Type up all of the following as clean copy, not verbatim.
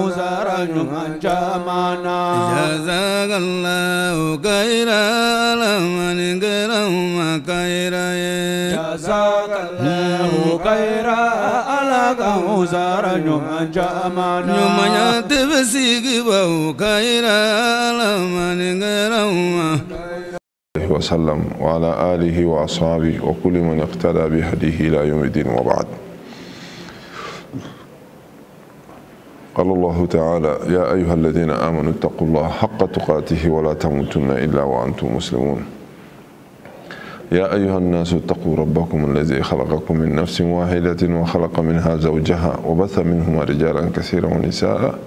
زارا جمانا جزاك الله خيرا لمن كرم خيرا جزاك الله خيرا لك زارا جمانا يوم تبسيك بو خيرا لمن كرم وسلم وعلى آله وأصحابه وكل من اقتدى بهديه إلى يوم الدين وبعد. قال الله تعالى: يا أيها الذين آمنوا اتقوا الله حق تقاته ولا تموتن إلا وأنتم مسلمون. يا أيها الناس اتقوا ربكم الذي خلقكم من نفس واحدة وخلق منها زوجها وبث منهما رجالا كثيرا ونساء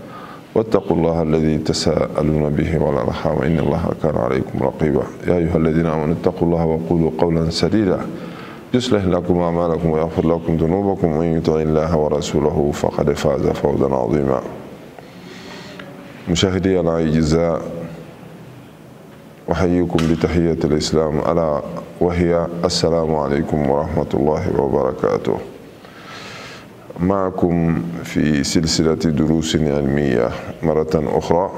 واتقوا الله الذي تساءلون به والأرحام إن الله كان عليكم رقيبا. يا أيها الذين آمنوا اتقوا الله وقولوا قولا سديدا يصلح لكم أعمالكم ويغفر لكم ذنوبكم ومن يطع الله ورسوله فقد فاز فوزا عظيما. مشاهدي الأعزاء، أحييكم بتحية الإسلام ألا وهي السلام عليكم ورحمة الله وبركاته. معكم في سلسلة دروس علمية مرة أخرى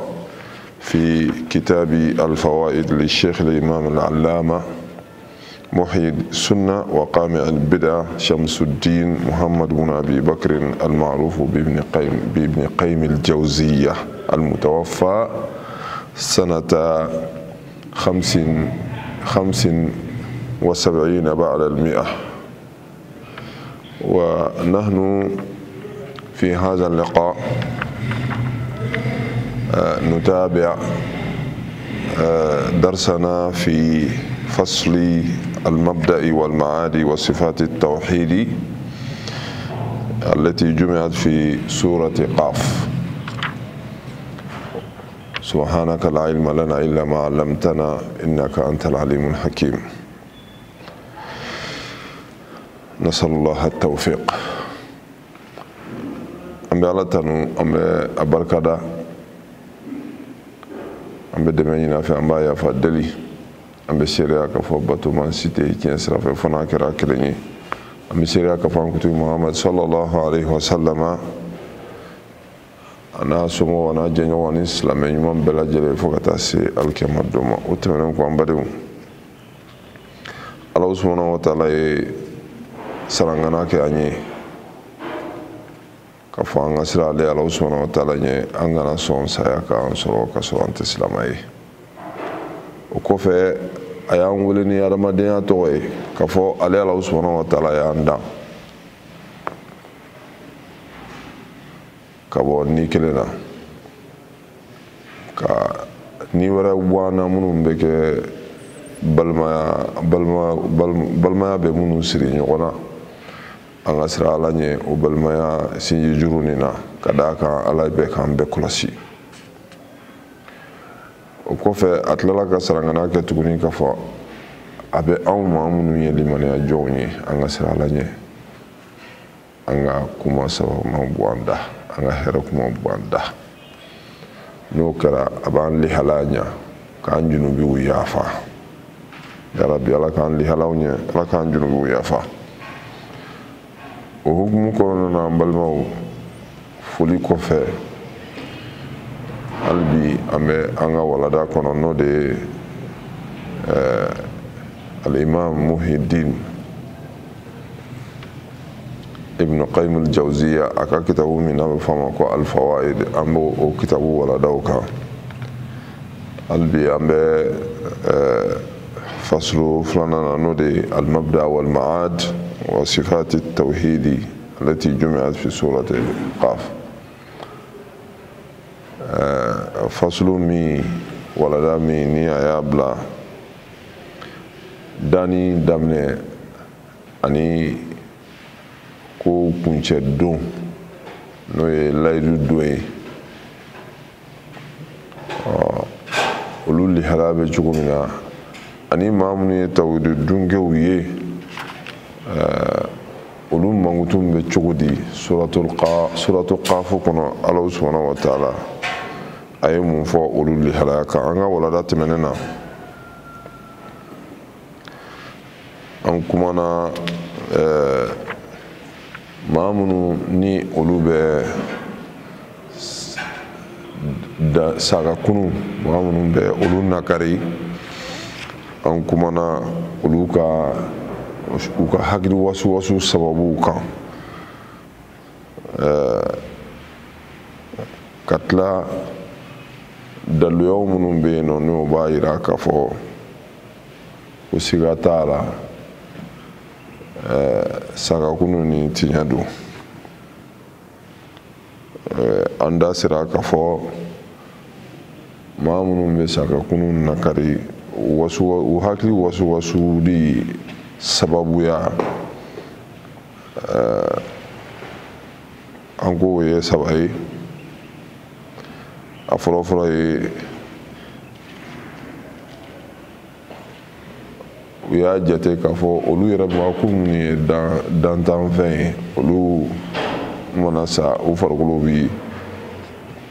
في كتاب الفوائد للشيخ الإمام العلامة محيي السنة وقامع البدع شمس الدين محمد بن أبي بكر المعروف بابن قيم الجوزية المتوفى سنة 75 بعد 100. ونحن في هذا اللقاء نتابع درسنا في فصل المبدأ والمعاد وصفات التوحيد التي جمعت في سورة قاف. سبحانك لا علم لنا إلا ما علمتنا إنك أنت العليم الحكيم. نسأل الله التوفيق. أمي الله تنو أمي أبركدا أمي دمينا في أمبايا فدلي أمي سيريا كفوباتو من سيتي كينسرا في فناكرا كريني أمي سيريا كفانكتو محمد صلى الله عليه وسلم أنا سمو وانا جنو وان إسلام يمان بلا جلي فوقتاسي الكيما دوما وتمنى كوان بدو الله سبحانه وتعالى sarangana ke anye ka fo an asira ale Allah subhanahu wa ta'ala nye an gana son saya ka an soro ka so ante silamai o ko fe ayan wuli ni adamadenya to e ka fo ale Allah subhanahu wa ta'ala ya anda ka bo ni kelena ka ni wara wana munum be ke balma be munum siri nyona an ka sira ala ɲɛ o balimaya sinji juru nin na ka da kan ala bɛ k'an bɛɛ kɔlɔsi. O kɔfɛ a tilala ka sarangana kɛ tuguni ka fɔ a bɛ anw ma minnu ye limaniya jɔnw ye an ka sira ala ɲɛ an ka kuma sababu bɔ an da an ka hɛrɛ kuma bɔ an da n'o kɛra a b'an lihala ɲɛ k'an junubiw yafa. Yarabi ala k'an lihalaw ɲɛ ala k'an junubiw yafa. O hukumu kɔnɔna na an balimaw foli kɔfɛ hali bi an bɛ an ka walada kɔnɔ n'o de ye al-Imam Muhyiddin ibn Qayyim al-Jawziyya a ka kitabu min n'a bɛ fɔ a ma ko al-Fawaid an b'o kitabu waladaw kan. Hali bi an bɛ faslu filanan na n'o de ye al-Mabda wal-Ma'ad وصفات التوحيد التي جمعت في سورة قاف. فصل مي ولا مي ني يابلا داني دامني أني كو كونشة دون نوي لايدو دوي ولولي حرابة جوكمنا أني مامني توحيد دون كويه olu mangutum be cogodi suratul qaf kono Allah subhanahu wa ta'ala ay mun fɔ olu lihalaya kan an ka walada tɛmɛnen na an kumana maa minnu ni olu bɛ da saga kunu maa minnu bɛ olu nakari an kumana olu ka u ka hakili wasu sababuw kan ka tila daluyaw minnu bɛ yen nɔ n'o b'a yira k'a fɔ ko siga t'a la sagakunu ni tiɲɛ don an da sera k'a fɔ maa minnu bɛ sagakunu nakari u hakili wasuli sababuya an ko o ye saba ye a fɔlɔfɔlɔ ye u y'a jate k'a fɔ olu yɛrɛ ma ko minnu ye dantanfɛn ye olu mana sa u farikolo bi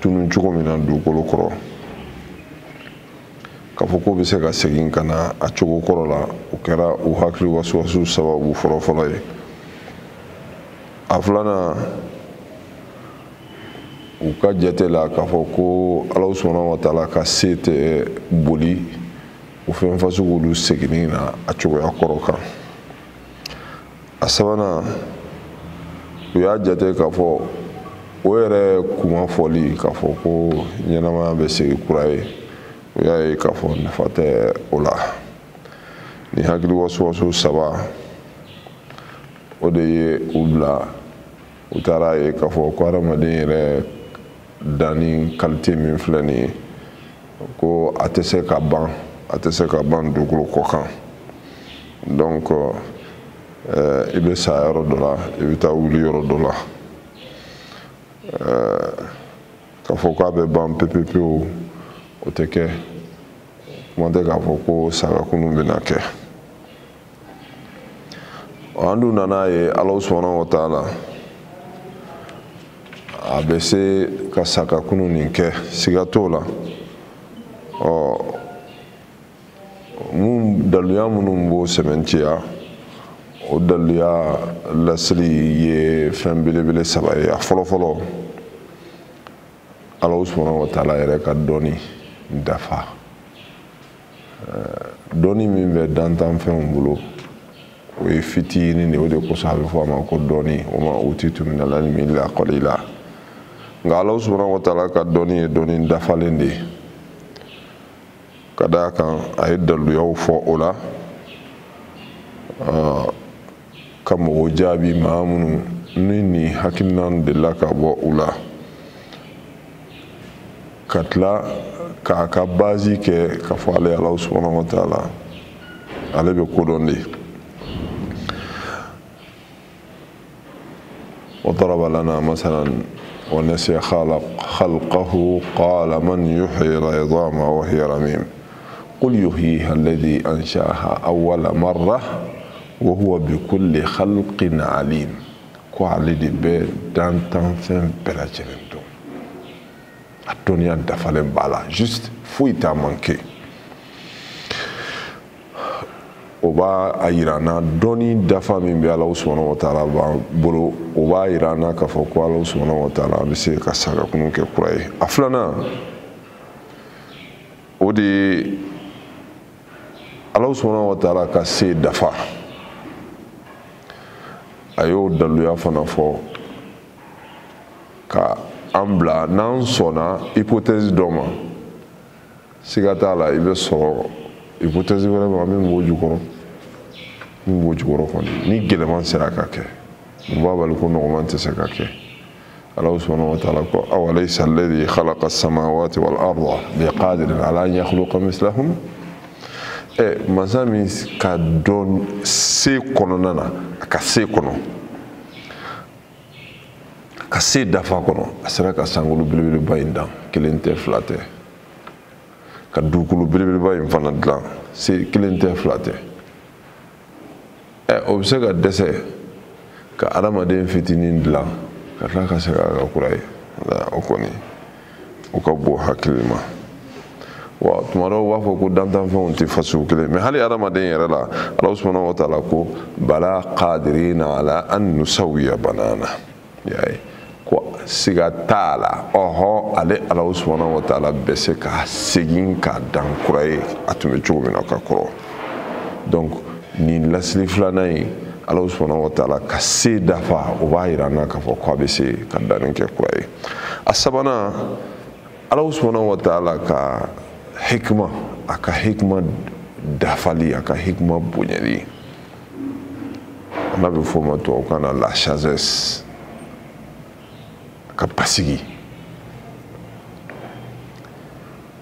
tunun cogo min na dugukolo kɔrɔ k'a fɔ k'o bɛ se ka segin ka na a cogo kɔrɔ la o kɛra u hakili wasuwasu sababu fɔlɔfɔlɔ ye a filanan u ka jate la k'a fɔ ko Alahu subahanahu wa taala ka se tɛ boli o fɛn fasugulu seginni na a cogoya kɔrɔ kan a sabanan u y'a jate k'a fɔ o yɛrɛ kuma fɔli k'a fɔ ko ɲɛnamaya bɛ segin kura ye u y'a ye k'a fɔ nafa tɛ o la ni hakili wasuwasu saba o de ye u bila u taara ye k'a fɔ ko hadamaden yɛrɛ danni kalite min filɛ nin ye ko a tɛ se ka ban dugukolo kɔ kan donc i bɛ sa yɔrɔ dɔ la i bɛ taa wuli yɔrɔ dɔ la k'a fɔ k'a bɛ ban pewu o tɛ kɛ kuma tɛ k'a fɔ ko sagakunu bɛna kɛ an dun nana ye Alahu subahanahu wa taala a bɛ se ka sagakunu nin kɛ siga t'o la daluya minnu b'o sɛbɛntiya o daluya lasili ye fɛn belebele saba ye a fɔlɔfɔlɔ Alahu subahanahu wa taala yɛrɛ ka dɔnni dafa dɔnni min bɛ dantanfɛnw bolo o ye fitinin de o de kosɔn a bɛ fɔ a ma ko dɔnni wa ma utitu minal ilmi illa qalila nka Alahu subahanahu wa taala ka dɔnni ye dɔnni dafalen de ye ka d'a kan a ye daluyaw fɔ o la ka mɔgɔw jaabi maa minnu ni nin hakilina delila ka bɔ u la ka tila k'a ka bazi kɛ ka fɔ ale Alahu subahanahu wa taala ale bɛ kodɔn de وضرب لنا مثلا ونسي خلقه قال من يحيي العظام وهي رميم قل يحييها الذي أنشأها أول مرة وهو بكل خلق عليم كوالدي بي دانتان فين بلاجرندو الدنيا دفلن بالا juste فويتا manqué o b'a yira na dɔnni dafa min bɛ Alahu subahanahu wa taala bolo o b'a yira na k'a fɔ ko Alahu subahanahu wa taala bɛ se ka sagakunu kɛ kura ye a filanan o de ye Alahu subahanahu wa taala ka se dafa a y'o daluya fana fɔ ka an bila n'an sɔnna hypothèse dɔ ma siga t'a la i bɛ sɔrɔ hypothèse wɛrɛ ma min b'o jukɔrɔ kɔni ni gɛlɛman sera ka kɛ u b'a bali ko nɔgɔman tɛ se ka kɛ Alahu subahanahu wa taala ko awalaysa alladhi khalaqa as-samawati wal arda biqadirin ala an yakhluqa mislahum masa min ka dɔn se kɔnɔna na a ka se kɔnɔ ka se dafa kɔnɔ a sera ka sankolo belebeleba in dan kelen tɛ fila tɛ ka dugukolo belebeleba in fana dilan se kelen tɛ fila tɛ o bɛ se ka dɛsɛ ka adamaden fitinin dilan ka tila ka segin a ka kura ye o kɔni o ka bon hakili ma wa tuma dɔw b'a fɔ ko dantanfɛnw tɛ fasugu kelen mais hali adamaden yɛrɛ la Alahu subahanahu wa taala ko bala qadirina ala an nusawiya banana y'a ye ko siga t'a la ale Alahu subhanahu wa ta'ala bɛ se ka segin ka dan kura ye a tun bɛ cogo min na ka kɔrɔ. Donc nin lasili filanan ye Alahu subhanahu wa ta'ala ka se dafa o b'a yira an na k'a fɔ k'a bɛ se ka danni kɛ kura ye. A sabanan Alahu subhanahu wa ta'ala ka hikma, a ka hikma dafali, a ka hikma bonyali, n'a bɛ fɔ o ma tubabukan na la sagesse, ka basigi.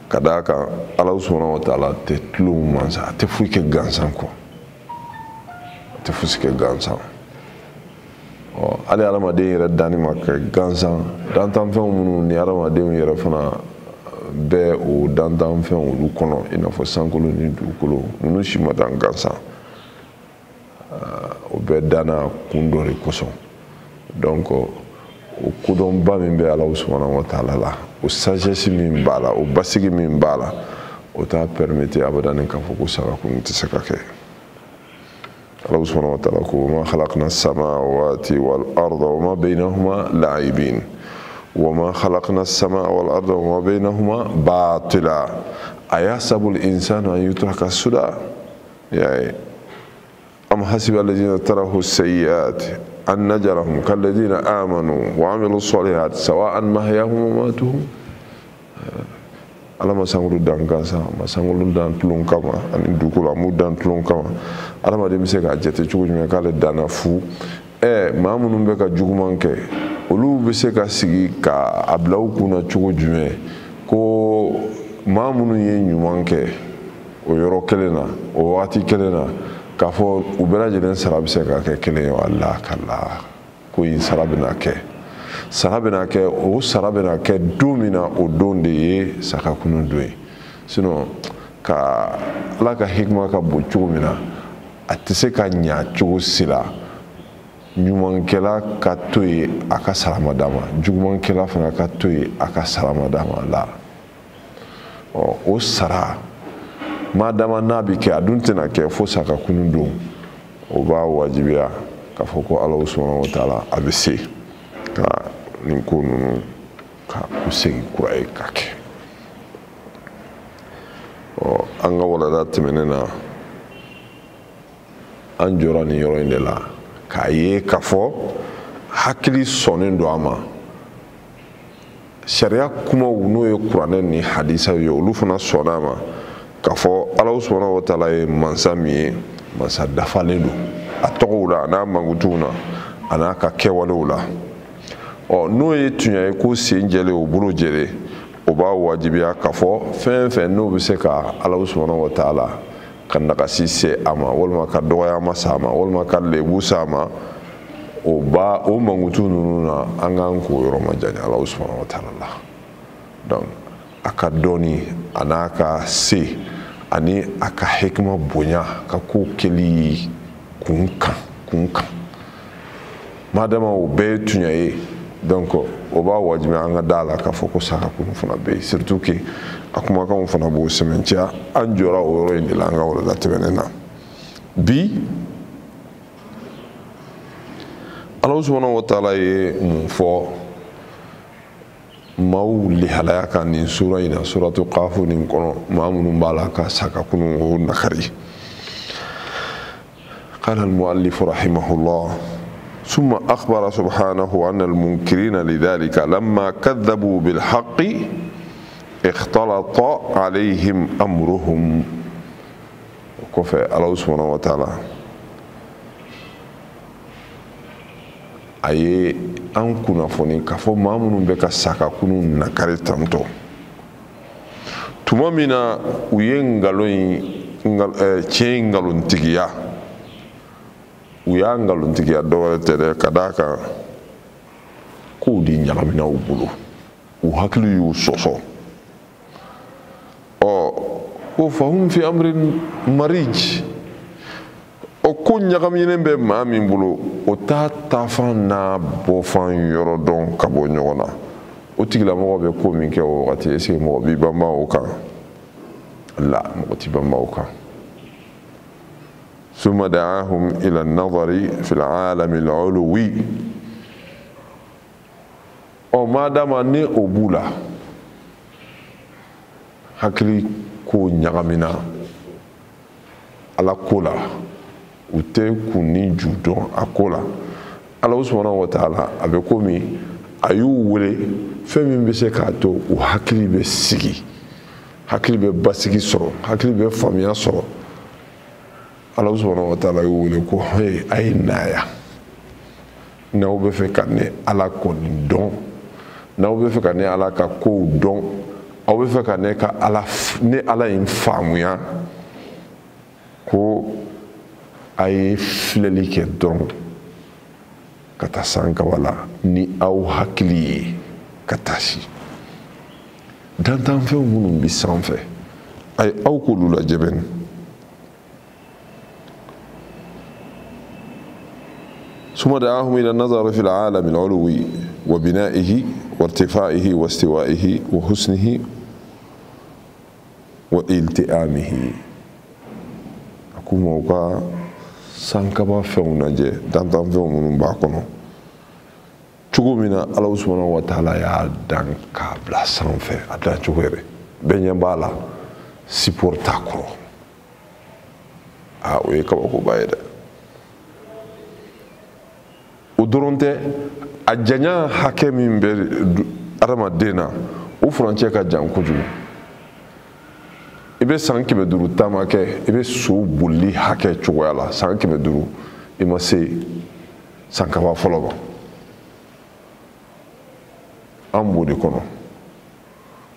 Ka d'a kan Alahu subhanahu wa ta'ala tɛ tulon mansa, a tɛ foyi kɛ gansan kɔ, a tɛ foyi kɛ gansan. Hali adamaden yɛrɛ danni ma kɛ gansan, dantanfɛnw minnu ni adamadenw yɛrɛ fana bɛ o dantanfɛnw olu kɔnɔ i n'a fɔ sankolo ni dugukolo, ninnu si ma dan gansan, o bɛɛ danna kun dɔ de kosɔn. Donc o kodɔnba min bɛ Alahu subhanahu wa ta'ala la, o sagesse min b'a la, o basigi min b'a la, o t'a permettre abadan k'a fɔ ko sagakunu tɛ se ka kɛ. Allah subhanahu wa ta'ala ko ma khalaqna as-samawati wal arda wa ma baynahuma la'ibin wa ma khalaqna as-samaa wal arda wa ma baynahuma batila ayasabu al-insanu an yutraka suda ya am hasiba alladhina tarahu as-sayyi'ati an najrahum kalladhina amanu wa 'amilu as-salihati sawa'an mahyahum wa matuhum. Ala masangulu dan gansan, masangulu dan tulon kama ani dukula mu dan tulon kama. Adamaden bɛ se k'a jate cogo jumɛn k'ale danna fu, maa minnu bɛ ka juguman kɛ olu bɛ se ka sigi ka a bila u kunna cogo jumɛn ko maa minnu ye ɲuman kɛ o yɔrɔ kelen na o waati kelen na k'a fɔ u bɛɛ lajɛlen sara bɛ se ka kɛ kelen ye. Ala kala ko in sara bɛna kɛ, sara bɛna kɛ, o sara bɛna kɛ don min na o don de ye sagakunu don ye. Sinon ka Ala ka hikma ka bon cogo min na a tɛ se ka ɲa cogo si la, ɲumankɛla ka to yen a ka sarama d'a ma, jugumankɛla fana ka to yen a ka sarama d'a ma la. O sara maa dama n'a bɛ kɛ a dun tɛna kɛ fo sagakunu don, o b'a wajibiya k'a fɔ ko Alahu subhanahu wa ta'ala a bɛ se ka nin ko ninnu ka u segin kura ye ka kɛ. An ka walanda tɛmɛnen na an jɔra nin yɔrɔ in de la k'a ye k'a fɔ hakili sɔnnen don a ma, sariya kumaw n'o ye kuranɛ ni hadisaw ye olu fana sɔnna a ma k'a fɔ Alahu subhanahu wa ta'ala ye mansa min ye, mansa dafalen don a tɔgɔw la a n'a mangutiw na a n'a ka kɛwalew la. N'o ye tiɲɛ ye ko sen jɛlen o bolo jɛlen, o b'a wajibiya k'a fɔ fɛn fɛn n'o bɛ se ka Alahu subhanahu wa ta'ala ka nagasi se a ma walima ka dɔgɔyama s'a ma walima ka lebu s'a ma, o mankutu ninnu na an k'an k'o yɔrɔ majanya Alahu subhanahu wa ta'ala la. Donc a ka dɔnni a n'a ka se ani a ka hikma bonya ka ko kɛli kun kan madama o bɛɛ ye tiɲɛ ye. Donc o b'a wajibiya an ka da la k'a fɔ ko sagakunu fana bɛ yen, surtout que a kumakanw fana b'o sɛmɛntiya. An jɔra o yɔrɔ in de la an ka walanda tɛmɛnen na. Bi Alahu subhanahu wa ta'ala ye mun fɔ maaw lihalaya kan nin sura in na, suratu Qafu nin kɔnɔ, maa minnu b'a la ka sagakunu o nakari. Qala al-mu'allif rahimahullah ثم أخبر سبحانه أن المنكرين لذلك لما كذبوا بالحق اختلط عليهم أمرهم. كفى الله سبحانه وتعالى أي أنكنا فني كفو ما من بك سكاكون نكري تنتو تمامنا وينغالون تشينغالون تيجيا u y'a ngalontigiya dɔwɛrɛ tɛ dɛ, ka d'a kan kow de ɲagamina u bolo, u hakili y'u sɔsɔ. Ko fahum fi amrin marij, o ko ɲagaminen bɛ maa min bolo o t'a taafan n'a bɔfan yɔrɔ dɔn ka bɔ ɲɔgɔn na. O tigilamɔgɔ bɛ ko min kɛ o wagati est-ce que mɔgɔ b'i banba o kan? La, mɔgɔ t'i banba o kan. ثم دعاهم إلى النظر في العالم العلوي. ɔ madama ni o b'u la hakili ko ɲagamina ala ko la u tɛ kun ni ju dɔn a ko la ala subhanahu wa ta'ala a bɛ komi a y'u wele fɛn min bɛ se k'a to u hakili bɛ sigi hakili bɛ basigi sɔrɔ hakili bɛ faamuya sɔrɔ ala subhanahu wa ta'ala y'u wele ko he a ye na yan n'aw bɛ fɛ ka ne ala kɔni dɔn n'aw bɛ fɛ ka ne ala ka kow dɔn aw bɛ fɛ ka ne ka ala in faamuya ko a ye filɛli kɛ dɔrɔn ka taa sankaba la ni aw hakili ye ka taa si dantanfɛnw minnu bɛ sanfɛ a ye aw k'olu lajɛ bɛni ثم دعاهم إلى النظر في العالم العلوي وبنائه وارتفاعه واستوائه وحسنه والتئامه أكو موقع سانكبا فيوناجي دانتان فيون من باكونو cogo min na ala subhanahu wa ta'ala y'a dan k'a bila sanfɛ a dan cogo yɛrɛ bɛɛ ɲɛ b'a la siporo t'a kɔrɔ o ye kabakoba ye dɛ o dɔrɔn tɛ a janya hakɛ min bɛ adamaden na o furancɛ ka jan kojugu i bɛ san 500 taama kɛ i bɛ so bolili hakɛ cogoya la san 500 i ma se sankaba fɔlɔ ma an b'o de kɔnɔ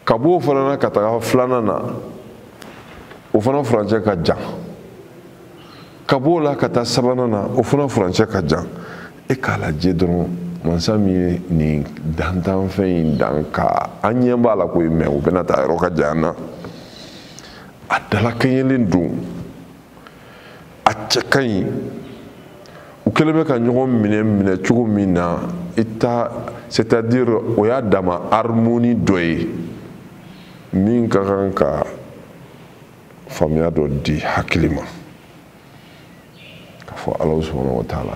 ka b'o fana na ka taga filanan na o fana furancɛ ka jan ka b'o la ka taa sabanan na o fana furancɛ ka jan e k'a lajɛ dɔrɔn mansa min ye nin dantanfɛn in dan ka an ɲɛ b'a la koyi mɛ o bɛna taa yɔrɔ ka jan na a dalakɛɲɛlen don a cɛ ka ɲi u kɛlen bɛ ka ɲɔgɔn minɛ cogo min na c'est-à-dire o y'a dama harmonie dɔ ye min ka kan ka faamuya dɔ di hakili ma k'a fɔ ala subhanahu wa ta'ala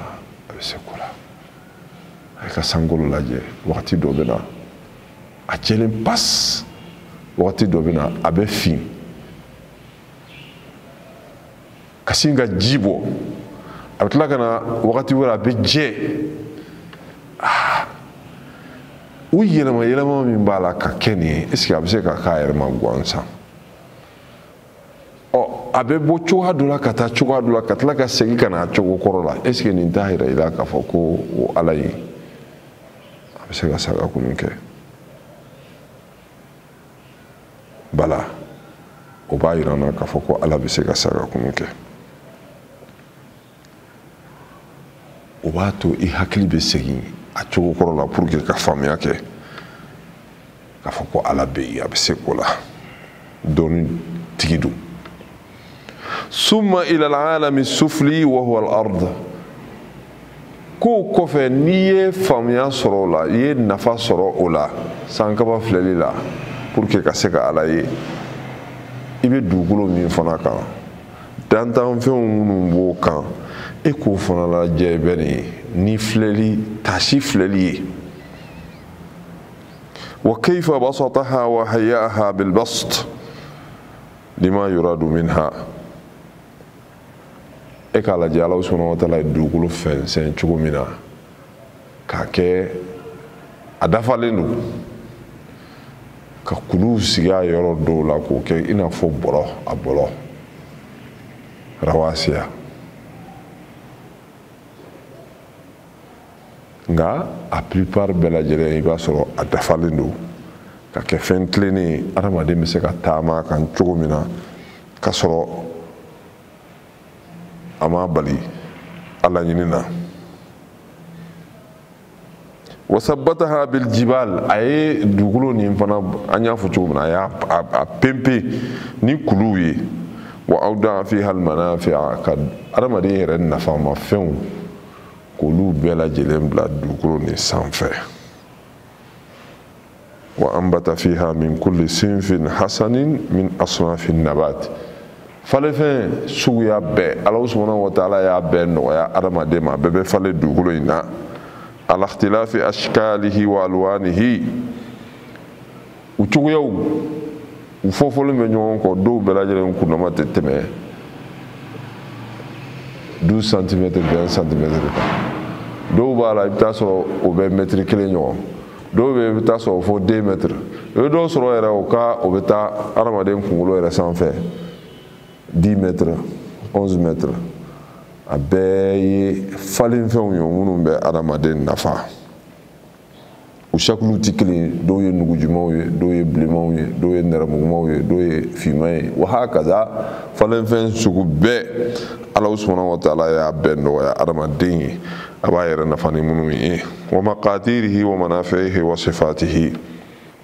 a bɛ se ko la a ye ka sankolo lajɛ wagati dɔ bɛ na a jɛlen pas wagati dɔ bɛ na a bɛ fin ka sin ka ji bɔ a bɛ tila ka na wagati wɛrɛ a bɛ jɛ o yɛlɛma min b'a la ka kɛ nin ye est ce que a bɛ se ka k'a yɛrɛ ma gansan a bɛ bɔ cogoya dɔ la ka taa cogoya dɔ la ka tila ka segin ka na a cogo kɔrɔ la est ce que nin t'a yira i la k'a fɔ ko o ala ye a bɛ se ka saga kunun kɛ bala o b'a yira n na k'a fɔ ko ala bɛ se ka saga kunun kɛ o b'a to i hakili bɛ segin a cogo kɔrɔ la pour que ka faamuya kɛ k'a fɔ ko ala bɛ yen a bɛ se ko la dɔɔni tigi don summa ila al-alami sufli wa huwa al-ard ko kɔfɛ n'i ye faamuya sɔrɔ o la i ye nafa sɔrɔ o la sankaba filɛli la pour que ka se ka ala ye i bɛ dugukolo min fana kan dantanfɛnw minnu b'o kan e k'o fana lajɛ bɛ nin ni filɛli taasi filɛli ye wa kayfa basataha wa hayya'aha bil bast lima yuradu minha e k'a lajɛ ala subhanahu wa ta'ala ye dugukolo fɛnsɛn cogo min na k'a kɛ a dafalen don ka kuluw sigi a yɔrɔ dɔw la k'o kɛ i n'a fɔ bɔlɔ a bɔlɔ rawasiya nka a plupart bɛɛ lajɛlen i b'a sɔrɔ a dafalen don ka kɛ fɛn tilennen ye adamaden bɛ se ka taama kan cogo min na k'a sɔrɔ a ma bali a laɲini na wasabbataha bil jibal a ye dugukolo nin fana an y'a fɔ cogo min na a y'a pempe ni kuluw ye wa awda'a fiha al manafi'a ka adamaden yɛrɛ nafama fɛnw k'olu bɛɛ lajɛlen bila dugukolo nin sanfɛ wa anbata fiha min kulli sinfin hasanin min asnafi nabat falefɛn suguya bɛɛ ala subhanahu wa ta'ala y'a bɛɛ nɔgɔya adamaden ma a bɛɛ bɛ falen dugukolo in na ala ikhtilafi ashkalihi wa alwanihi u cogoyaw u fɔfɔlen bɛ ɲɔgɔn kɔ dɔw bɛɛ lajɛlen kunnama tɛ tɛmɛ 12 cm 20 cm kan dɔw b'a la i bɛ taa sɔrɔ o bɛ mètre 1 ɲɔgɔn dɔw bɛ i bɛ taa sɔrɔ fo 2 mètres i bɛ dɔw sɔrɔ yɛrɛ o bɛ taa adamaden kunkolo yɛrɛ sanfɛ 10 mètres 11 mètres a bɛɛ ye falenfɛnw ye minnu bɛ adamaden nafa u sakulu tɛ kelen dɔw ye nugujumaw ye dɔw ye bilenmanw ye dɔw ye nɛrɛmugumaw ye dɔw ye finman ye wa hakaza falenfɛn sugu bɛɛ Ala subhanahu wa ta'ala y'a bɛɛ nɔgɔya adamaden ye a b'a yɛrɛ nafa ni minnu ye wa maqadirihi wa manafihi wa sifatihi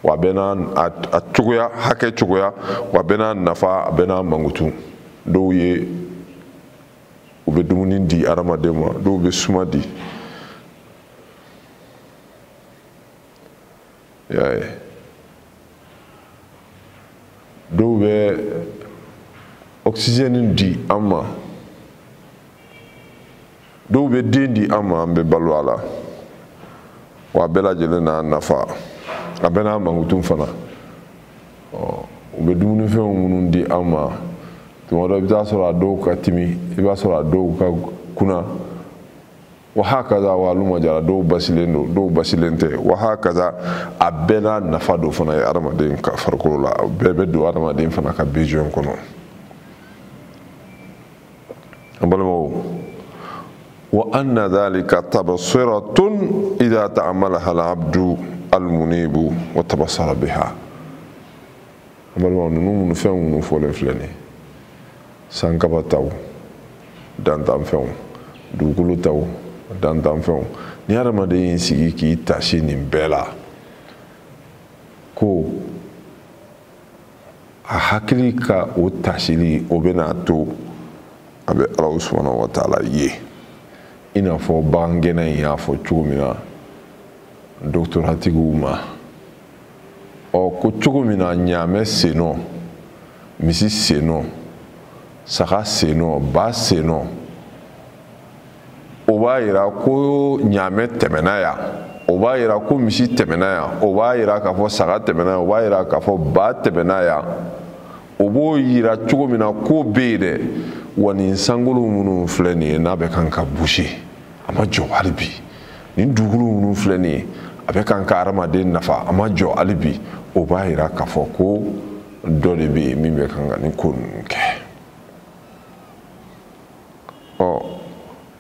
wa bɛɛ n'a a cogoya hakɛ cogoya wa bɛɛ n'a nafa a bɛɛ n'a mankutu dɔw ye u bɛ dumuni di adamaden ma dɔw bɛ suma di y'a ye dɔw bɛ oxygène di an ma dɔw bɛ den di an ma an bɛ balo a la wa a bɛɛ lajɛlen n'a nafa a bɛɛ n'a mankutu fana u bɛ dumunifɛnw minnu di an ma tuma dɔ i bɛ taa sɔrɔ a dɔw ka timi i b'a sɔrɔ a dɔw ka kunna wa hakaza wa alumajara dɔw basilen don dɔw basilen tɛ wa hakaza a bɛɛ n'a nafa dɔ fana ye adamaden ka farikolo la a bɛɛ bɛ don adamaden fana ka besoin kɔnɔ an balimaw wa anna dhalika tabsiratun idha ta'amalaha al-abdu al-munibu wa tabassara biha an balimaw ninnu fɛn minnu fɔlen filɛ nin ye sankaba taw dantanfɛnw dugukolo taw dantanfɛnw ni adamaden y'i sigi k'i tasi nin bɛɛ la ko a hakili ka o tasili o bɛna to a bɛ Ala subhanahu wa ta'ala ye i n'a fɔ bagangɛnɛ in y'a fɔ cogo min na doctoratigiw ma ko cogo min na ɲaamɛ senɔ misi senɔ saga senɔ ba senɔ o b'a yira ko ɲaamɛ tɛmɛna yan o b'a yira ko misi tɛmɛna yan o b'a yira k'a fɔ saga tɛmɛna yan o b'a yira k'a fɔ ba tɛmɛna yan o b'o yira cogo min na ko bɛ yen dɛ wa nin sankolo minnu filɛ nin ye n'a bɛ kan ka boucher a ma jɔ hali bi nin dugukolo minnu filɛ nin ye a bɛ kan ka adamaden nafa a ma jɔ hali bi o b'a yira k'a fɔ ko dɔ de bɛ yen min bɛ kan ka nin ko ninnu kɛ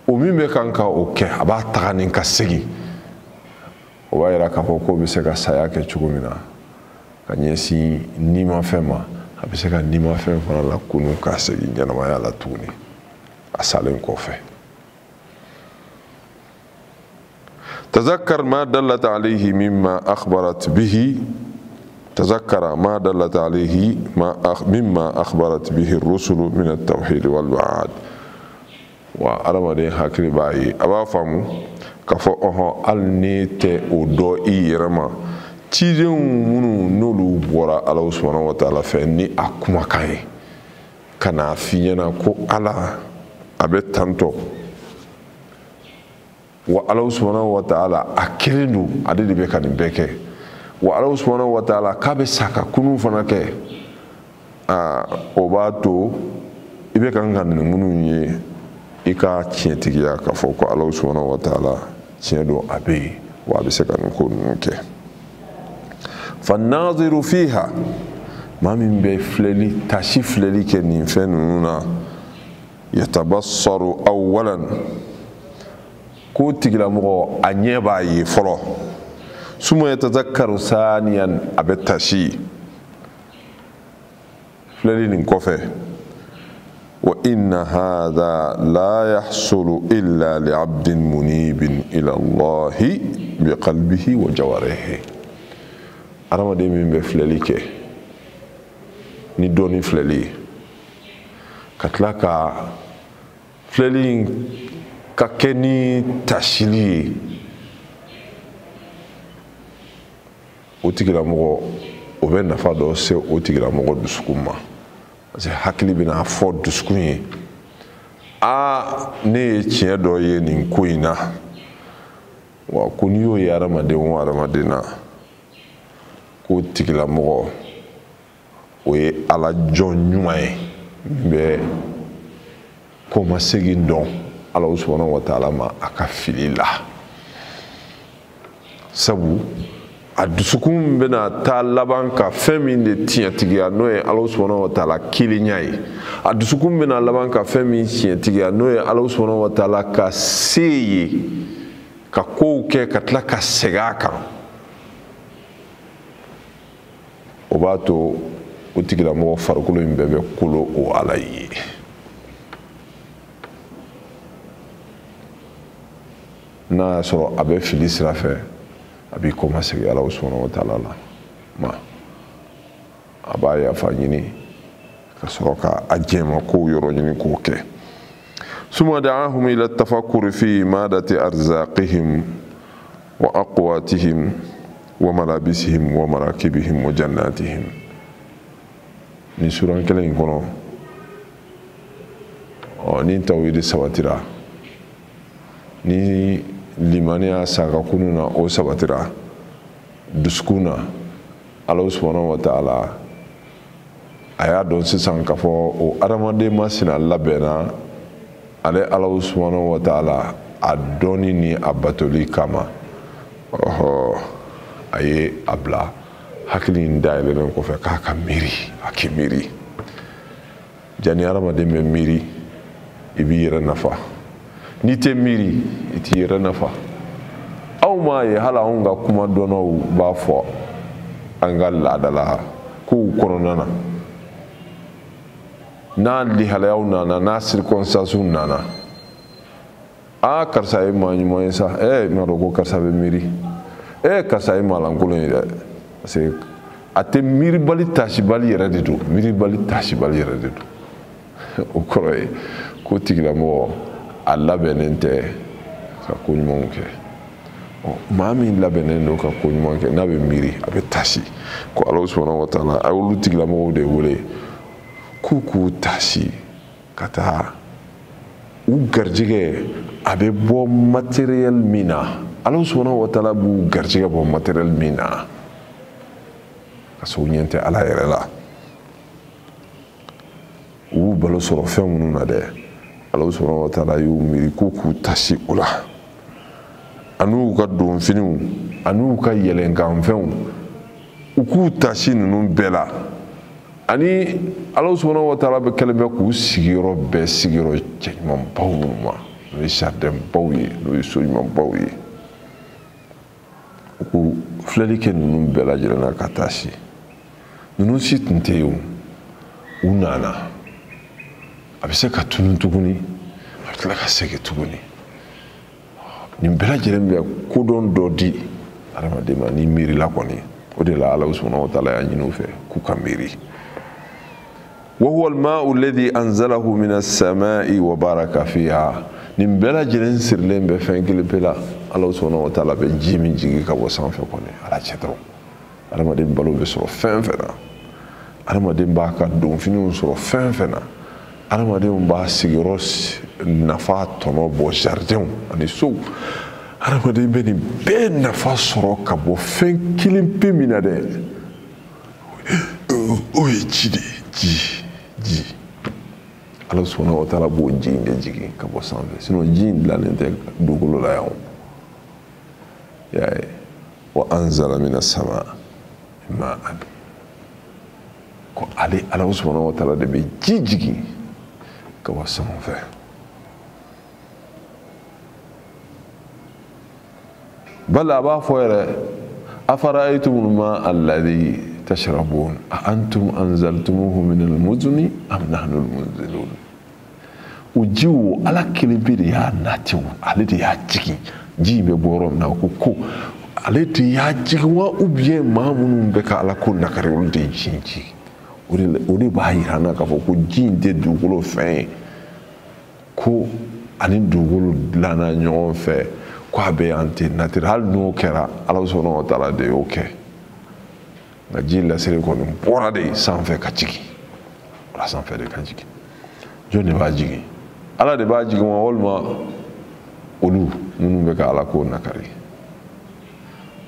o min bɛ kan ka o kɛ a b'a taga ni ka segin o b'a yira k'a fɔ k'o bɛ se ka saya kɛ cogo min na ka ɲɛsin nimafɛn ma a bɛ se ka nimafɛn fana lakunu ka segin ɲɛnamaya la tuguni a salen kɔfɛ تذكر ما دلت عليه مما أخبرت به تذكر ما دلت عليه مما أخبرت به الرسل من التوحيد والوعاد وأرمى هكذا باي أبا فهموا كفو ألنيت ودو إيرما تيجون منو نولو بورا الله سبحانه وتعالى فإني أكما كاي كان فينا كو الله أبي تانتو wa Ala subhanahu wa ta'ala a kelen don ale de bɛ ka nin bɛɛ kɛ wa Ala subhanahu wa ta'ala k'a bɛ sa ka kunun fana kɛ o b'a to i bɛ kan ka nin minnu ye i ka tiɲɛtigiya k'a fɔ ko Ala subhanahu wa ta'ala tiɲɛ don a bɛ yen wa a bɛ se ka nin ko ninnu kɛ fannaziru fiha maa min bɛ filɛli tasi filɛli kɛ nin fɛn ninnu na yatabassaru awwalan ko tigilamɔgɔ a ɲɛ b'a ye fɔlɔ suma yatazakkaru saniyan a bɛ tasi filɛli nin kɔfɛ wa inna hadha la yahsulu illa li abdin munibin ila Allahi bi qalbihi wa jawarihi adamaden min bɛ filɛli kɛ ni dɔɔni filɛli ka tila ka filɛli ka kɛ ni tasili ye o tigilamɔgɔ o bɛ nafa dɔ se o tigilamɔgɔ dusukun ma parce que hakili bɛna fɔ dusukun ye ne ye tiɲɛ dɔ ye nin ko in na wa ko n'i y'o ye hadamaden o hadamaden na k'o tigilamɔgɔ o ye ala jɔn ɲuman ye min bɛ kɔmasegin dɔn ala subhanahu wa ta'ala ma a ka fili la sabu a dusukun bɛna taa laban ka fɛn min de tiɲɛtigiya n'o ye ala subhanahu wa ta'ala kelenya ye a dusukun bɛna laban ka fɛn min tiɲɛtigiya n'o ye ala subhanahu wa ta'ala ka se ye ka kow kɛ ka tila ka segin a kan o b'a to o tigilamɔgɔ farikolo in bɛɛ bɛ kolo o ala ye n'a y'a sɔrɔ a bɛ fili sira fɛ a b'i kɔma segin ala subhanahu wa ta'ala la ma a b'a yafa ɲini ka sɔrɔ ka a jɛma kow yɔrɔ ɲini k'o kɛ ثم دعاهم إلى التفكر في مادة أرزاقهم وأقواتهم وملابسهم ومراكبهم وجناتهم ni suran kelen in kɔnɔ ni tawhid sabatira ni limaniya saga kunu na o sabatira dusukun na Allah subhanahu wa ta'ala a y'a dɔn sisan k'a fɔ o adamaden masina labɛnna ale Allah subhanahu wa ta'ala a dɔnni ni a batoli kama a ye a bila hakili in dayɛlɛlen kɔfɛ k'a ka miiri a k'i miiri jani adamaden bɛ miiri i b'i yɛrɛ nafa n'i tɛ miiri i t'i yɛrɛ nafa aw m'a ye hali anw ka kuma dɔnnaw b'a fɔ an ka laadala kow kɔnɔna na n'a lihalayaw nana n'a circonstances nana karisa ye maa ɲuman ye sa n'a dɔn ko karisa bɛ miiri karisa ye maalankolon ye dɛ parce que a tɛ miiribali tasibali yɛrɛ de don miiribali tasibali yɛrɛ de don o kɔrɔ ye ko tigilamɔgɔ a labɛnnen tɛ ka ko ɲumanw kɛ maa min labɛnnen don ka ko ɲuman kɛ n'a bɛ miiri a bɛ tasi ko Ala subhanahu wa ta'ala a y'olu tigilamɔgɔw de wele k'u tasi ka taa u garijɛgɛ a bɛ bɔ matériel min na Ala subhanahu wa ta'ala b'u garijɛgɛ bɔ matériel min na ka sɔrɔ u ɲɛ tɛ Ala yɛrɛ la u b'u balo sɔrɔ fɛn minnu na dɛ Ala subhanahu wa ta'ala y'u miiri k'u tasi o la ani u ka donfiniw ani u ka yɛlɛnkanfɛnw u k'u tasi ninnu bɛɛ la ani Ala subhanahu wa ta'ala bɛ kɛlen bɛ k'u sigiyɔrɔ bɛɛ sigiyɔrɔ cɛɲumanbaw minnu ma n'o ye jardinbaw ye n'o ye so ɲumanbaw ye u k'u filɛli kɛ ninnu bɛɛ lajɛlen na ka tasi ninnu si tun tɛ yen u nana a bɛ se ka tunun tuguni a bɛ tila ka segin tuguni nin bɛɛ lajɛlen bɛ kodɔn dɔ di adamaden ma n'i miirila kɔni o de la Ala subhanahu wa ta'ala y'a ɲini u fɛ k'u ka miiri وهو الماء الذي أنزله من السماء وبارك فيها nin bɛɛ lajɛlen sirilen bɛ fɛn kelen pe la Ala subhanahu wa ta'ala bɛ ji min jigi ka bɔ sanfɛ kɔni ala cɛ dɔrɔn adamaden balo bɛ sɔrɔ fɛn fɛn na adamaden b'a ka donfiniw sɔrɔ fɛn fɛn na adamaden b'a sigiyɔrɔ nafa tɔnɔ bɔ jardinw ani sow adamaden bɛ nin bɛɛ nafa sɔrɔ ka bɔ fɛn kelen pe min na dɛ o ye ji de ye ji Ala subhanahu wa ta'ala b'o ji in de jigin ka bɔ sanfɛ sinon ji in dilannen tɛ dugukolo la yan i y'a ye wa anzala mina sama ma'an ko ale Ala subhanahu wa ta'ala de bɛ ji jigin ka bɔ sanfɛ bali a b'a fɔ yɛrɛ afara'aytumul ma'a alladhi تشربون أأنتم أنزلتموه من المزن أم نحن المنزلون ujiwo ala kelen de y'a natiw ale de y'a jigin ji bɛ bɔ yɔrɔ min na ko ale de y'a jigin wa ou bien maa minnu bɛ ka ala ko nakari olu de ye ji in jigin o de b'a yira na k'a fɔ ko ji in tɛ dugukolo fɛn ye ko ani dugukolo dilanna ɲɔgɔn fɛ ko a bɛ yan ten natire hali n'o kɛra Ala subhanahu wa ta'ala de y'o kɛ nka ji lasiri kɔni bɔra de sanfɛ ka jigin wala sanfɛ de ka jigin jɔn de b'a jigin Ala de b'a jigin wa walima olu minnu bɛ ka ala ko nakari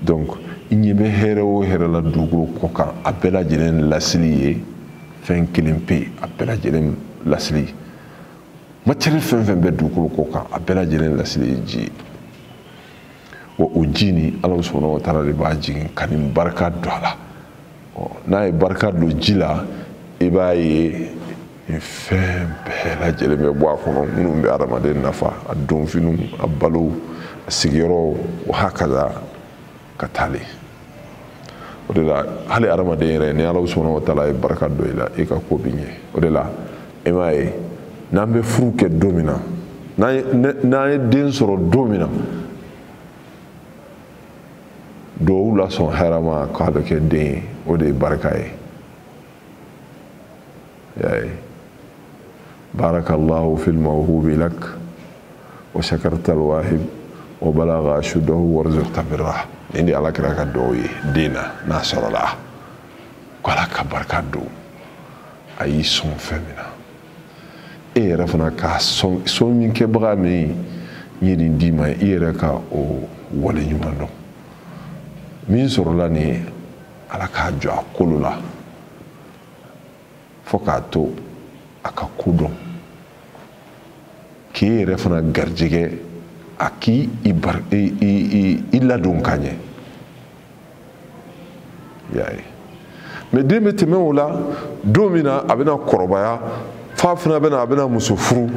donc i ɲɛ bɛ hɛrɛ o hɛrɛ la dugukolo kɔ kan a bɛɛ lajɛlen lasili ye fɛn kelen pe a bɛɛ lajɛlen lasili matériel fɛn fɛn bɛ dugukolo kɔ kan a bɛɛ lajɛlen lasili ye ji ye wa o ji ni Ala subhanahu wa taala de b'a jigin ka nin barika don a la n'a ye barika don ji la i b'a ye nin fɛn bɛɛ lajɛlen bɛ bɔ a kɔnɔ minnu bɛ adamaden nafa a donfiniw a balo a sigiyɔrɔ o hakaza ka taale o de la hali adamaden yɛrɛ ni Ala subhanahu wa taala ye barika don i la i ka ko bɛ ɲɛ o de la i m'a ye n'an bɛ furu kɛ don min na n'an ye den sɔrɔ don min na dɔw la sɔn hɛrɛ ma k'a bɛ kɛ den ye o de ye barika ye y'a ye barakallahu fil mawhubi lak wa shakarta alwahib wa balagha ashuddahu warzuqta birrah nin de Ala kira ka dɔw ye den na n'a sɔrɔla ko Ala ka barika don a y'i sɔn fɛn min na e yɛrɛ fana k'a sɔn min kɛbaga min ye nin d'i ma i yɛrɛ ka o wale ɲuman dɔn min sɔrɔla nin ye Ala k'a jɔ a kolo la fo k'a to a ka ko dɔn k'i yɛrɛ fana garijɛgɛ a k'i ladon ka ɲɛ y'a ye mais den bɛ tɛmɛ o la don min na a bɛna kɔrɔbaya f'a fana a bɛna muso furu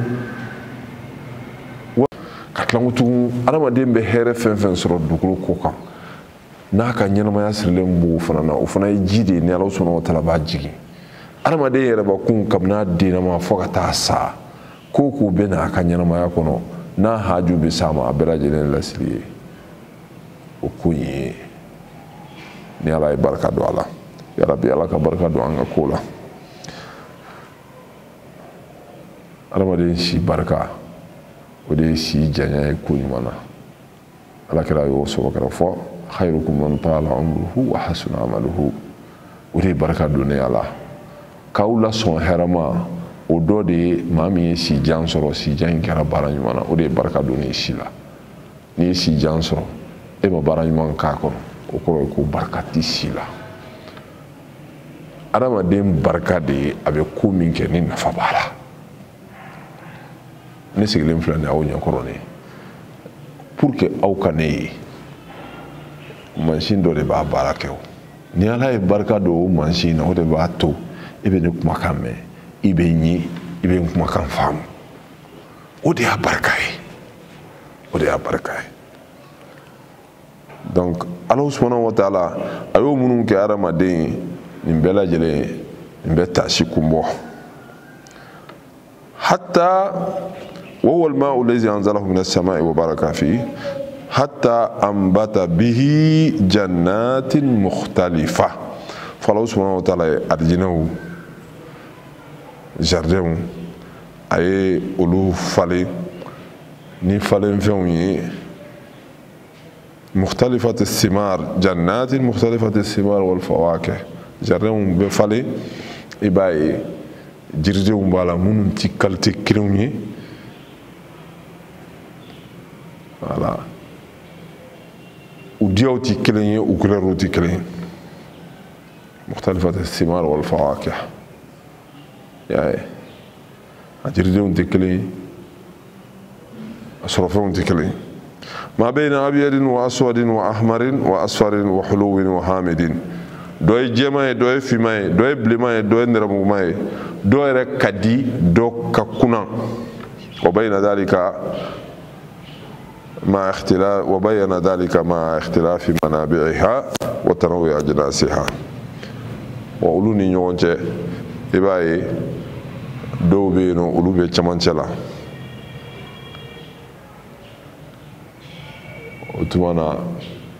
ka tila ko tugun adamaden bɛ hɛrɛ fɛn fɛn sɔrɔ dugukolo ko kan n'a ka ɲɛnamaya sirilen b'o fana na o fana ye ji de ye ni Ala subhanahu wa taala b'a jigin adamaden yɛrɛ bakun kabini a dennama fo ka taa sa ko k'o bɛ na a ka ɲɛnamaya kɔnɔ n'a haju bɛ s'a ma a bɛɛ lajɛlen lasili ye o ko in ye ni Ala ye barika don a la yarabi Ala ka barika don an ka ko la adamaden si barika o de ye si janya ye ko ɲuman na Alakira y'o sɔrɔ fɔ khairukum man tala umruhu wa hasuna amaluhu o de ye barika donnen a la k'aw lasɔn hɛrɛ ma o dɔ de ye maa min ye sijan sɔrɔ sijan in kɛra baara ɲuman na o de ye barika donnen si la n'i ye sijan sɔrɔ e ma baara ɲuman k'a kɔnɔ o kɔrɔ ye ko barika tɛ si la adamaden barika de ye a bɛ ko min kɛ ni nafa b'a la ne sigilen filɛ nin ye aw ɲɛkɔrɔ nin pour que aw ka ne ye mansin dɔ de b'a baara kɛ o ni Ala ye barika don o mansin na o de b'a to i bɛ ne kumakan mɛn i bɛ n ye i bɛ n kumakan faamu o de y'a barika ye o de y'a barika ye donc Ala subhanahu wa taala a y'o minnu kɛ adamaden ye nin bɛɛ lajɛlen nin bɛ taasi kun bɔ hatta wa huwa al-ma'u allazi anzalahu min as-sama'i wa baraka fihi hatta ambata bihi jannatin mukhtalifa fala subhanahu wa ta'ala arjinahu jardin a ye olu falen ni falen fɛnw ye mukhtalifat as-simar jannatin mukhtalifat as-simar wal fawakih jardin bɛ falen i b'a ye jiridenw b'a la minnu ti qualité kelenw ye voilà u diyaw ti kelen ye u couleurs ti kelen ye mukhtalifat as-simar wal fawakih y'a ye a jiridenw tɛ kelen ye a sɔrɔfɛnw tɛ kelen ye ma bayna abyadin wa aswadin wa ahmarin wa asfarin wa huluwin wa hamidin dɔ ye jɛman ye dɔ ye finman ye dɔ ye bilenman ye dɔ ye nɛrɛmuguman ye dɔ yɛrɛ ka di dɔ ka kunna wa bayna dhalika ma ikhtilaf wa bayyana dhalika ma ikhtilafi manabi'iha wa tanawwi ajnasiha wa olu ni ɲɔgɔn cɛ i b'a ye dɔw bɛ yen nɔ olu bɛ cɛmancɛ la o tuma na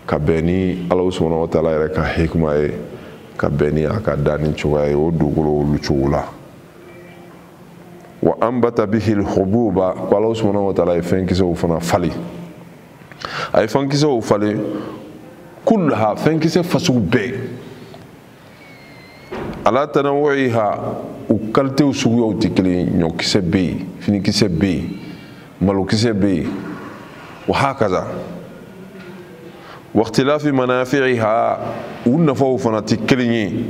ka bɛn ni Ala subhanahu wa taala yɛrɛ ka hikima ye ka bɛn ni a ka danni cogoya ye o dugukolo olu cogo la wa anbata bihi al-hububa ko Ala subhanahu wa taala ye fɛnkisɛw fana falen a ye fɛnkisɛw falen kullaha fɛnkisɛ fasugu bɛɛ ala tanawu'iha u qualitéw suguyaw tɛ kelen ye ɲɔkisɛ bɛ yen finikisɛ bɛ yen malokisɛ bɛ yen wa hakaza واختلاف منافعها ونفو فناتي كليني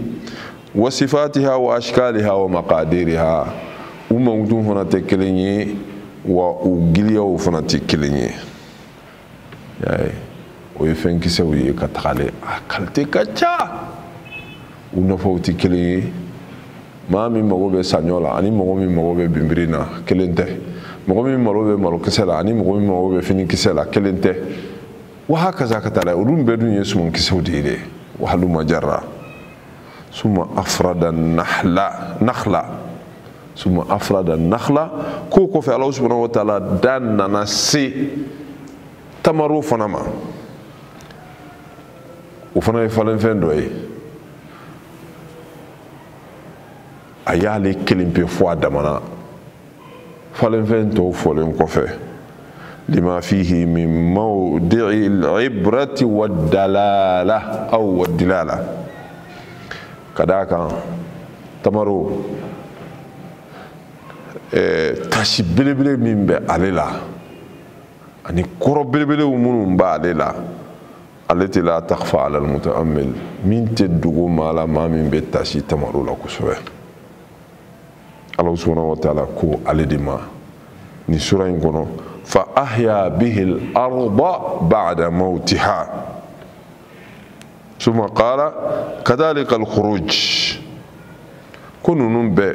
وصفاتها واشكالها ومقاديرها وموضوع فناتي كليني وغليو فناتي كليني يعني ويفن كسوي كتخالي اكلتي كاتشا ونفو تي كليني ما من مغوبه سانيولا اني مغوبه بمبرينا كلينته مغوبه مالو كسلا اني مغوبه فيني كسلا كلينته وهكذا كتلا ولون بدون يسمون كسودي دي وحلو مجرى ثم افرد النخله ثم افرد النخله كوكو في الله سبحانه وتعالى دان نسي تمرو فنما وفنا يفعلن فين دوي ayali kelimpe fo adamana falen fen to folen kofe lima fihi min mawdi'i al-ibrati wad-dalala aw wad-dilala kadaka tamaro tashi belebele min be alela ani koro belebele munun ba alela alati la takhfa ala al-muta'ammil min teddugo mala ma min be tashi tamaro la kusobe Allah subhanahu wa ta'ala ko aledima ni sura in kono fa ahya bihi al-arda ba'da mawtiha thumma qala kadhalika al-khuruj kunun be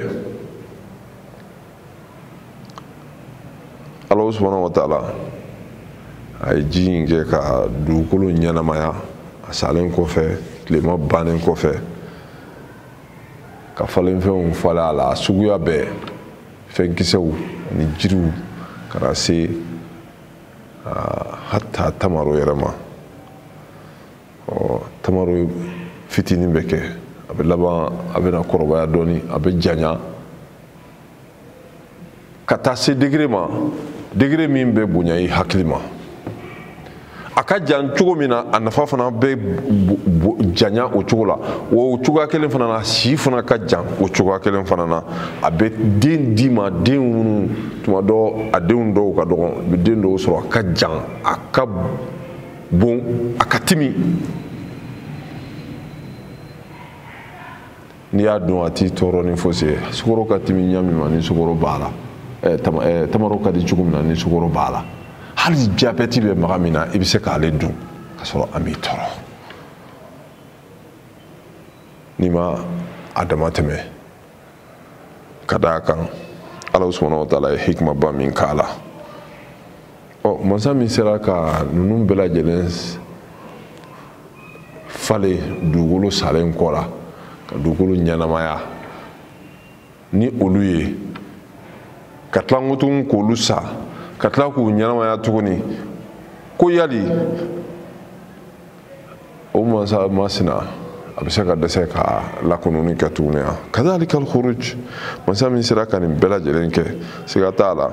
Allah subhanahu wa ta'ala ay jinge ka dukulu nyanamaya asalen ko fe klema banen ko fe ka falen fɛnw fala la suguya bɛɛ fɛnkisɛw ni jiriw kana se hatta tamaro yɛrɛ ma tamaro fitinin bɛ kɛ a bɛ laban a bɛna kɔrɔbaya dɔɔni a bɛ janya ka taa se degré ma degré min bɛ bonya i hakili ma a ka jan cogo min na a nafa fana bɛ janya o cogo la o cogoya kelen fana na si fana ka jan o cogoya kelen fana na a bɛ den di ma den minnu tuma dɔ a denw dɔw ka dɔgɔ a bɛ den dɔw sɔrɔ a ka jan a ka bon a ka timi n'i y'a dɔn a t'i tɔɔrɔ ni fosi ye sukaro ka timi ɲa min ma ni sukaro b'a la tamaro ka di cogo min na ni sukaro b'a la hali diabète bɛ maga min na i bɛ se k'ale dun ka sɔrɔ a m'i tɔɔrɔ n'i ma a dama tɛmɛ ka d'a kan Ala subhanahu wa ta'ala ye hikmaba min k'a la masa min sera ka ninnu bɛɛ lajɛlen falen dugukolo salen kɔ la ka dugukolo ɲɛnamaya ni olu ye ka tila n ko tuguni k'olu sa ka tila k'u ɲɛnamaya tuguni ko yali o masa masina a bɛ se ka dɛsɛ ka lakununi kɛ tuguni wa kadhalika al-khuruj masa min sera ka nin bɛɛ lajɛlen kɛ siga t'a la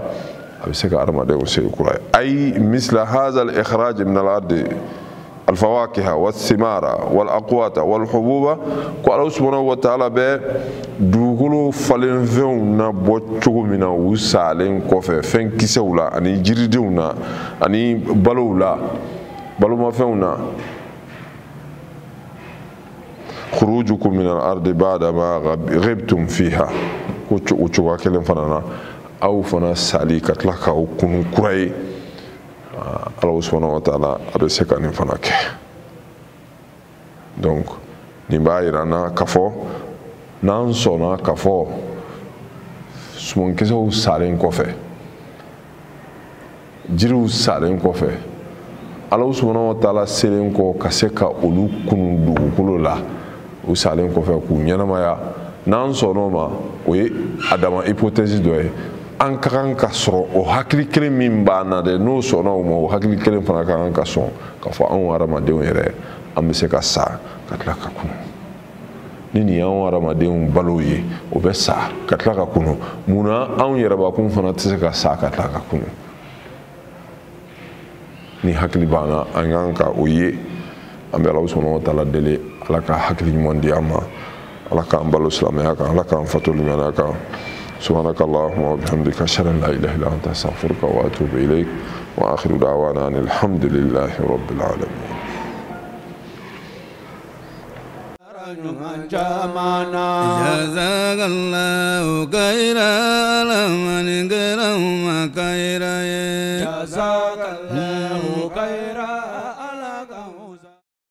a bɛ se ka adamadenw segi kura ye ay misla hadha al-ikhraj min al-ardi الفواكه والثمار والأقوات والحبوب قال سبحانه وتعالى بدوغلو فلنفيونا بوچوغمنا وسالين كوفي فين كيسولا اني جيريدونا اني بالولا بالو ما فيونا خروجكم من الأرض بعد ما غبتم فيها وچوغا كلم فنانا أو فنا سالي كتلك أو كنو كراي Allah subhanahu wa ta'ala a bɛ se ka nin fana kɛ donc nin b'a yira na k'a fɔ n'an sɔnna k'a fɔ sumankisɛw salen kɔfɛ jiriw salen kɔfɛ Allah subhanahu wa ta'ala selen kɔ ka se ka olu kunu dugukolo la u salen kɔfɛ k'u ɲɛnamaya n'an sɔnn'o ma o ye adama hypothèse dɔ ye an ka kan ka sɔrɔ o hakili kelen min b'an na dɛ n'o sɔnna o ma o hakili kelen fana ka kan ka sɔn k'a fɔ anw hadamadenw yɛrɛ an bɛ se ka sa ka tila ka kunu ni nin y'anw hadamadenw balo ye o bɛ sa ka tila ka kunu munna anw yɛrɛbakun fana tɛ se ka sa ka tila ka kunu ni hakili b'an na an kan ka o ye an bɛ Ala subhanahu wa ta'ala deli Ala ka hakili ɲuman di an ma Ala k'an balo silamɛya kan Ala k'an fato limaniya kan سبحانك اللهم وبحمدك أشهد أن لا إله إلا أنت أستغفرك وأتوب إليك وآخر دعوانا أن الحمد لله رب العالمين nyungan jamana jazakallahu khairan alaman geram kaira jazakallahu khairan